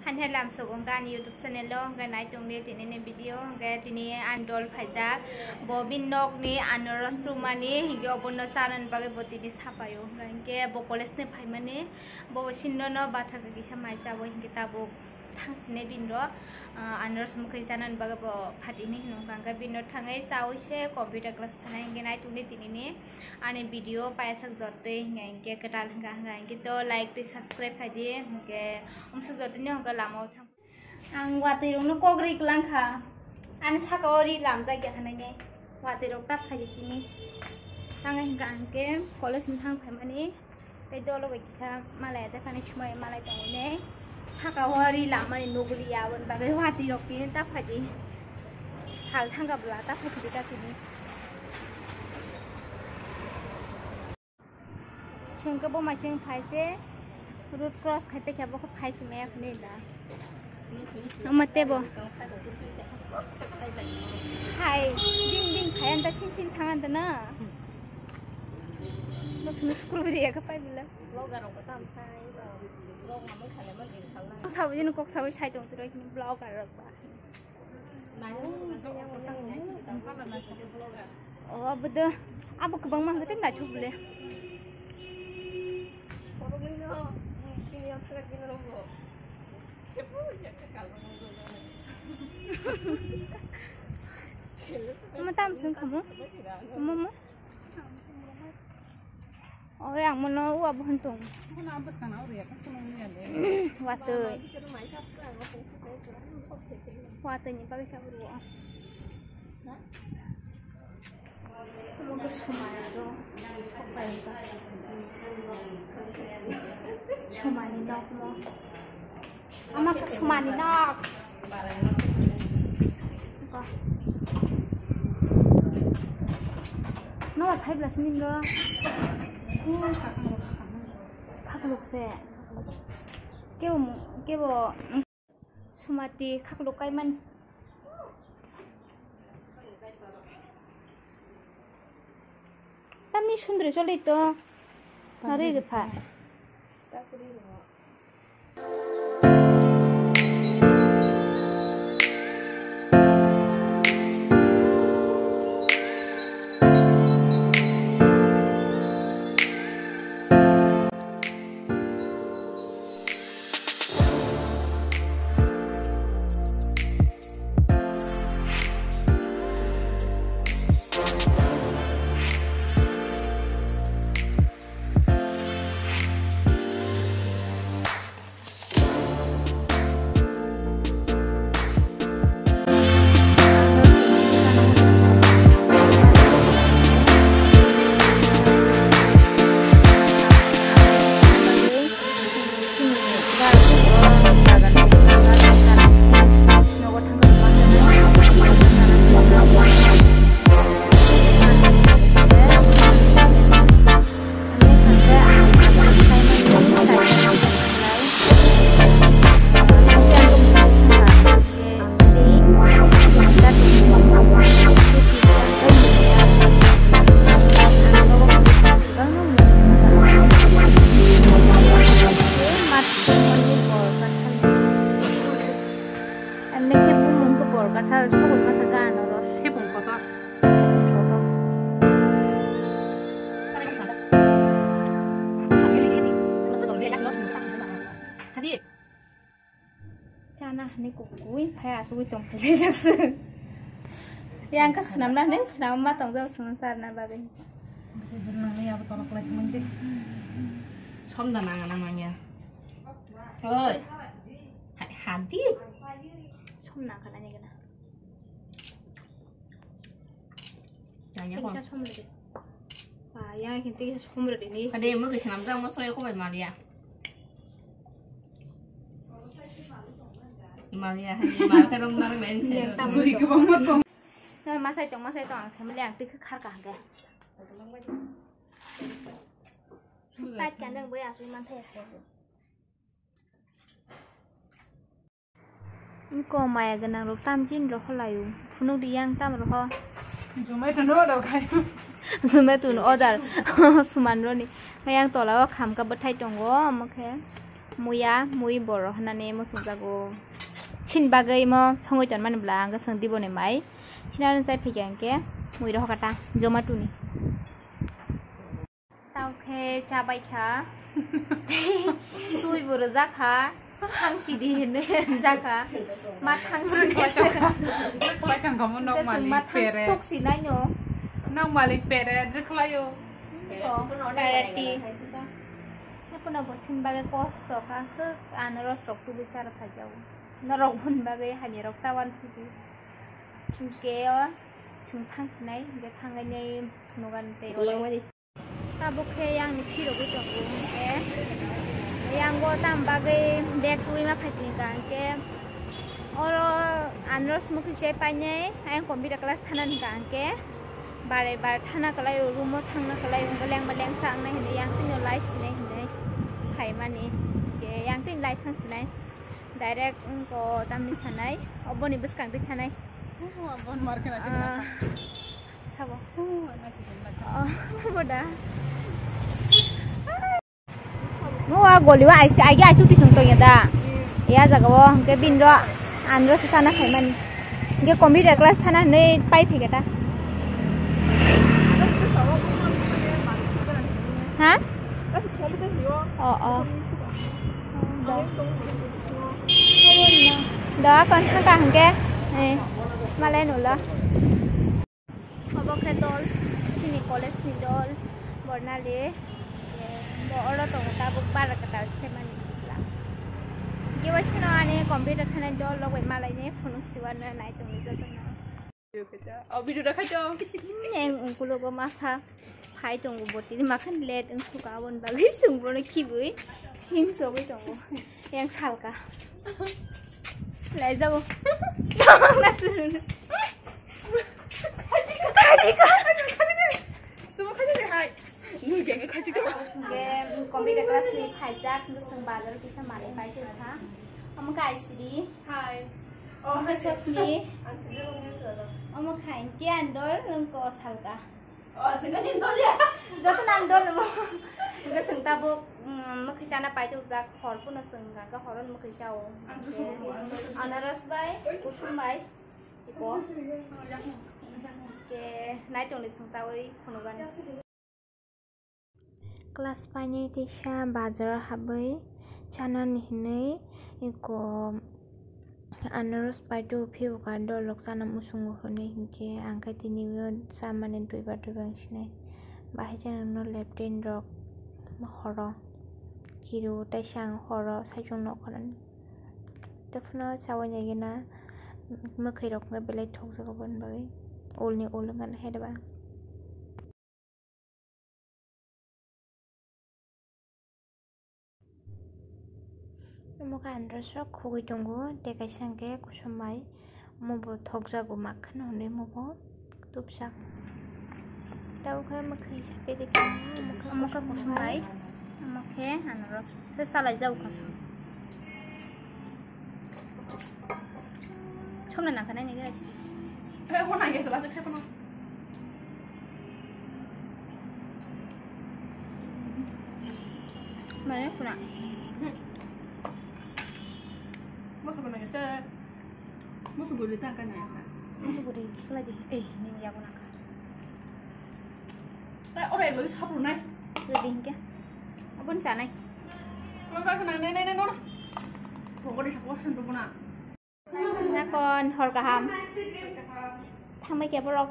Hanhai lam sogongan YouTube channel lo hangga nai tongni tinini video hangga tini andol phajak bobin nok ni anaros tumani hingga obonno charan bagai botini sapayo hangga bo college ne phaimani bo sinno no batha gi samaisa bo hingga tabo थांसिने बिनरो आनर्स मुखै जानान बागा बो फाटिनि हनगांगा बिनरो थाङै सावैसे कम्पिउटार क्लास थानाय गेनाय तुनि तिनिनि आने भिडियो पायसक जत्ते हिंगे कटाल हिंगे तो लाइक ते सब्सक्राइब फादि हिंगे उमसु जत्तेनि हंगा लामाव थां आं वातेरंनो कग्रि क्लांखा आने साकावरि लाम जायगा हानाय वातेरं ता फादि तिनि थाङै हिंगे कलेज नि थां फायमानि दै दलो बायसा मालाय दा खानि समाय मालाय दंने साकावारि लामानि नगुलि यावन बागै वाति रकनि ताफादि साल थांगाब्ला ताफादि गातिनि सेंको बमासिं फाइसे रूट क्रॉस खाइपे खाबो खो फाइसे मेया खनि दा मतेबो हाय दिन दिन खायन दा सिन थांगान दा ना मसुन स्कुल बिया का पाइबिला ब्लॉगर को ताम साइ सावजिन कक सावै साइ दं तरै खनि ब्लॉगर रखबा ओ बद अब गोबां मांगते नाथुबले मा तामसं खमो मम oh yang mana uap hantung water ni pakai siapa dua sumani dok mo ama ke sumani dok no 15 min lo खाकलुक से केवो सुमाती खाकलुक कायमान तामनि सुंदर चले तो नारे रेफा Chana ni kukui phaya sui tong phele jaksu yang ka senam na ne senam ma tong jau sungsar na bagai nang ya tolak lagi menjik som da nang namanya oi hadi som na kana ni kana ya ko som le ah ya kinti som le ni ade mo ke senam jang mo soi ko bai ma dia Maria hay mà cái đông năng men sẽ người cái bóng mất công rồi mà sai tông xem lẹng từ cái khát cả kìa tay cái đường bây giờ suy man thế có mày cái nàng lúc tam chín rồi không lại phun nước đi ăn tam rồi ho chúng mấy thằng đó đâu cái chúng mấy tụi nó order suman rồi nè mày ăn tổ là khám cái bát thay tông go mà cái मुई बर' होननानै मोसौ जागौ छिन बागै मो संगै जन मानोब्ला आंगा सों दिबने माइ छिनानो जाय फैगांके मुई रह काटा जमा टुनि तावखे चाबायखा सुई बर' जाखा थांसि दिहेनो जाखा मा थांसि Khlai kang kamu nong malik pere. सोक्सि नायनो Nong malik pere khlayo. Directly पुनः बसिन बागे कष्ट कासो आनारस रक्तु बिसार फाजाव नरक बुन बागे हानि रक्तावान सुगु चुके chung थांसिनाय बे थांगायनै फुनगान ते ओलावरि ताबुखे आंनि फिरगै दंगु ए यांगो ताम बागे बेक तुइ मा फाइसिन गांके और आनारस मुखिसे पाइनै आं कम्पिउटार क्लास थानान गांके बारे बार थाना कलाय रूमो थांना कलाय मलें सांनाय हने yang तिनो लाइ सिनाय हने फाइमानि के yang तिन लाइ थांसिनाय डाइरेक्ट उनको तामनि सानाय अबनि बसकांदै थानाय Abon market aja. साबो Anak kisah. बोदा मुआ गलिवा आइसे आगे आइचु तिसुं तो यदा या जागाव के बिनरो आनरो साना खाइमानि के कम्पिउटार क्लास थाना नै पाइ फैगेटा हा दा kon थांगा हंगे ए माले नुला अबखे दल सिनि कलेज नि दल बरनाले बअर तंगता बुक बार कटा सेमानि के वसनो आने कम्प्युटर थानाय दल लगै मालायने फन सिवानो नाय तंनि जतना Oh video dah kacau. Neng ungkulogo masa hai tunggu boti makan let ung suka bon bagi sungbrono kibui him sogo tongo yang salka lai jago nasun Semua kacau deh hai. Nu geng kacau deh. ke komputer kelas ni khajak nusung bazar kisa male pai tu tha am kai sidi Hai. oh sasmi am kai ke andol nung ko salka Oh sekarang ini ya. जत नांदल नमो गे संताबो मखैसाना पाइतो जा खरपुन संगा गा हरन मखैसाओ अनारस बाय कुसुम बाय इको के नाइतोनि संसावै खनुगान क्लास पाइने तेसा बाजार हाबै चाना निहनै इको अनारस पाइतो फिउका दलक साना मुसुंगो हने हिंके आंखाय तिनिबो सामाने दुइबा बांसिनाय बाहाय जानो लेफ्टेन रक हर किरु ताइसां हर साइजों नखरन तफना सावanya gena मोखै रक बेलाय ठक जगबन बागै ओलनि ओलंगान हेदबा मुका आनरस खुगै दंगो देखाय सांगे कुसुमाय मबो ठक जागो माखन हने मबो तुपसा दाउखै मोखै बेलेग मोखै कुसुमाय मोखे आनरस से सालाय जाउ खस समना नाखानाय नै guys Eh mau nanya selasa siapa no? Mana kuna Mau sebenarnya saya mau segulita kan ya? musuh gede itu lagi ini ya kuna Orang yang lagi sapu naik. ready ke abon sanai Mau pakai nang nong. Pokoknya sapu sentuh puna. nakon hor kaham thamai ke borok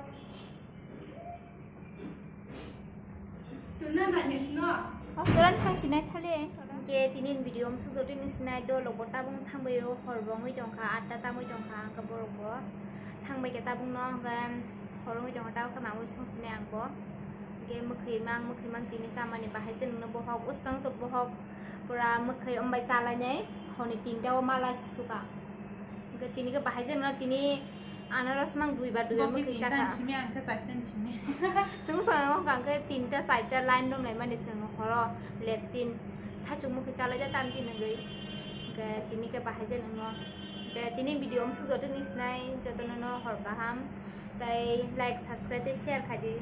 Tuna nanya no. turan thang sinai thale ke tinin video am sujotin sinai do lobota bung thangbayo horbongoi jongkha atta tamoi jongkha ka borokbo thangbai ke tabung no gan horongoi jongkha ta ka mamoi song sinai angbo ke mokhai mang tini samani bahai jen no bohok usang to bohok pura mokhai ombai salai nei honi tinta o mala suka ke tini ke bahai jen no tini anaros mang duiba mokhai saka Cimi angka satan cimi. sung sung gang ke tinta saita line dong nai mani sung horo letin thachuk mokhai salai ja tam tin ngai ke tini ke bahai jen no ke tini video am sujotin isnai jotono no hor kaham tai like subscribe share khadi